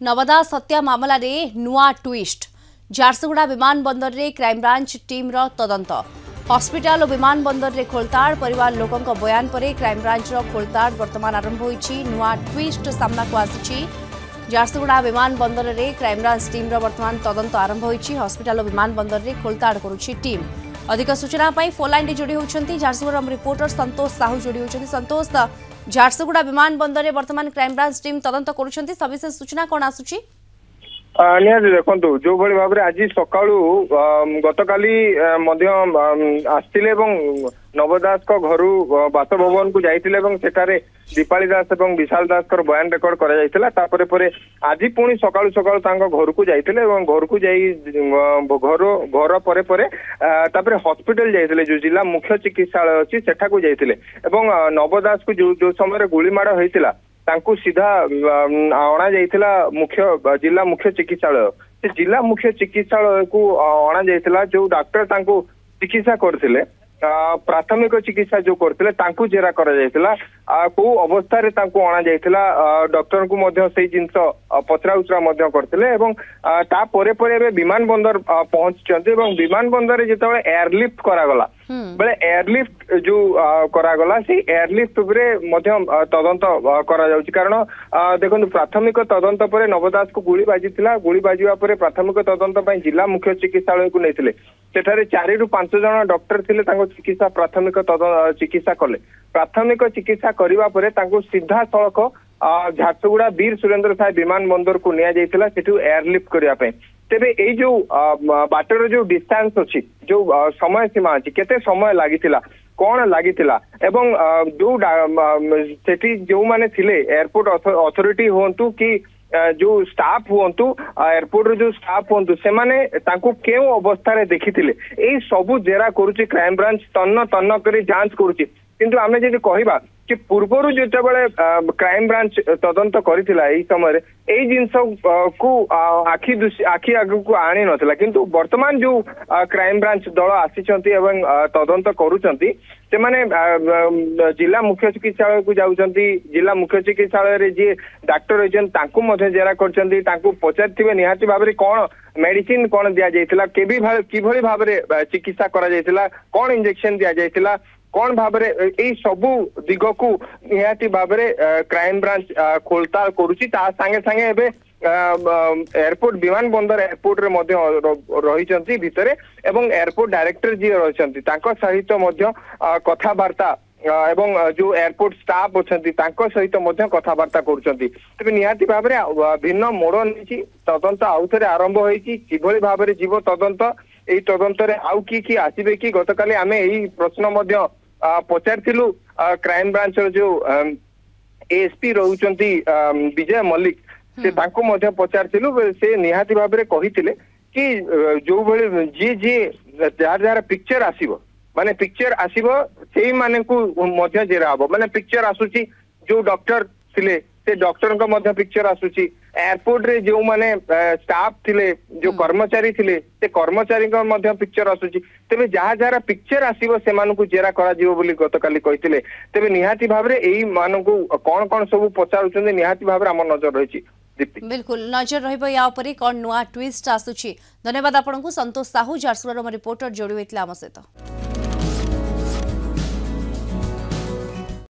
नवदास हत्या मामला रे नुआ ट्विस्ट झारसुगुड़ा विमान बंदर रे क्राइमब्रांच टीम रो तदंत हॉस्पिटल और विमान बंदर रे खोलताड़ परिवार लोकों बयान पर क्राइमब्रांच रो खोलताड़ वर्तमान आरंभ होईची नुआ ट्विस्ट सामना को आसीची झारसुगुड़ा विमान बंदर रे क्राइमब्रांच टीम रो वर्तमान तदंत आरंभ होईची हॉस्पिटल और विमान बंदर रे खोलताड़ करूची टीम। अधिक सूचना पाई फोन लाइन जोड़ी होती झारसुगुड़ा रिपोर्टर संतोष साहू जोड़ी होती। संतोष, झारसुगुड़ा विमान बंदर रे वर्तमान क्राइमब्रांच टीम तदंत करुछंती सविशेष सूचना कोन आसुची? निहाती देखो जो भाई भाव आज सका गतकाली आसते नवदास घर बासभवन को जाते दीपाली दास और विशाल दास बयान रेकर्ड कर आज पुणी सका सका घर को जाते घर को घर पर हॉस्पिटल जाते जो जिला मुख्य चिकित्सालय अच्छी सेठा को जाते नवदास को जो समय गुलीमाड़ होता तांकु सीधा अणा जाइथिला मुख्य जिला मुख्य चिकित्सालय से जिला मुख्य चिकित्सालय को अणा जाइथिला जो डॉक्टर तांकु चिकित्सा करथिले प्राथमिक चिकित्सा जो करथिले तांकु जेरा करा जाइथिला को अवस्था रे तांकु अणा जाइथिला डॉक्टर को मध्य सेही जिंस पचरा उचरा मध्य करथिले एवं ता परे परे विमान बंदर पहुंचचंती एवं विमान बंदर रे जेतबे एयरलिफ्ट करा गला बेले एयरलिफ्ट जो करागला से एयरलिफ्ट तदंत करा जाउची कारण देखो प्राथमिक तदंत पर नवदास को गुली बाजिला प्राथमिक तदंत जिला मुख्य चिकित्सालय को नहीं सेठारे 4 ରୁ 5 जन डॉक्टर थिले चिकित्सा प्राथमिक चिकित्सा कले प्राथमिक चिकित्सा करिबा परे तांको सीधा सड़क झारसुगुड़ा वीर सुरेंद्र साय विमान बंदर को निया जाइथिला सेठु एयरलिफ्ट करिया पे तेबे ए जो बाटर जो डिस्टेंस अच्छी जो समय सीमा अच्छी केते समय लागिथिला कौन लागिथिला एवं जो सेठी जो माने थिले एयरपोर्ट अथॉरिटी होंतु कि जो स्टाफ होंतु एयरपोर्ट जो स्टाफ होंतु से माने तांको केउ अवस्था रे देखिथिले ए सबु जेरा करूची क्राइम ब्रांच तन्न करी जांच करूची किंतु आमे जे कहिबा कि पूर्वर जिते क्राइम ब्रांच तदंत करथिला एई समय एई जिंस को आखि आगु को आनी नथिला किंतु वर्तमान जो क्राइम ब्रांच दल आसीचंती एवं तदंत करूचंती से माने जिला मुख्य चिकित्सालय को जाउचंती जिला मुख्य चिकित्सालय रे जे डॉक्टर होजन तांको मध्ये जेरा करचंती तांको पचारथिबे निहाती भाबरे कोन मेडिसिन कोन दिया जाइथिला किभଳି भाबरे चिकित्सा करा जाइथिला कोन इंजेक्शन दिया जाइथिला कौन भाबरे ए सबु दिग को निहाती भाबरे क्राइम ब्रांच खोलताल करूची ता संगे संगे एबे एयरपोर्ट विमान बंदर एयरपोर्ट रे मध्य रहिचंती भितरे एवं एयरपोर्ट डायरेक्टर जी रहिचंती तांको सहित मध्य कथावार्ता एवं जो एयरपोर्ट स्टाफ अच्छी सहित कथबार्ता करुँच तेज निहाती भाव में भिन्न मोड़ नहीं तदंत आउ थे आरंभ होभली भाव में जीव तदंत यही तदंत आउ किए आसबे कि गतकाली आम यही प्रश्न पचारू क्राइम ब्रांच जो एएसपी रोचंती विजय मल्लिक से पचारू से निहाती भाव में कही कि जो भली जी जी जार पिक्चर आसब माने पिक्चर आसब से माने को जेरा हम माने पिक्चर आसूची जो डॉक्टर थिले से डॉक्टर को पिक्चर आसूची एयरपोर्ट रे जो माने स्टाफ थिले जो कर्मचारी थिले से कर्मचारी को पिक्चर आसूची तेबे जहाँ जहाँ पिक्चर आसीबो से मानू को जेरा करा जीवो बोली गतकाली कहिथिले तेबे निहाती भाव में एई मानू को कौन कौन सब पचारुचंदे निहाती भाव में आम नजर रही। बिल्कुल नजर रहिबो या उपरे कोन नुआ ट्विस्ट आसुची। धन्यवाद आपनको संतोष साहू झारसुगुड़ा रिपोर्टर जोड़ी होइतला आम सहित।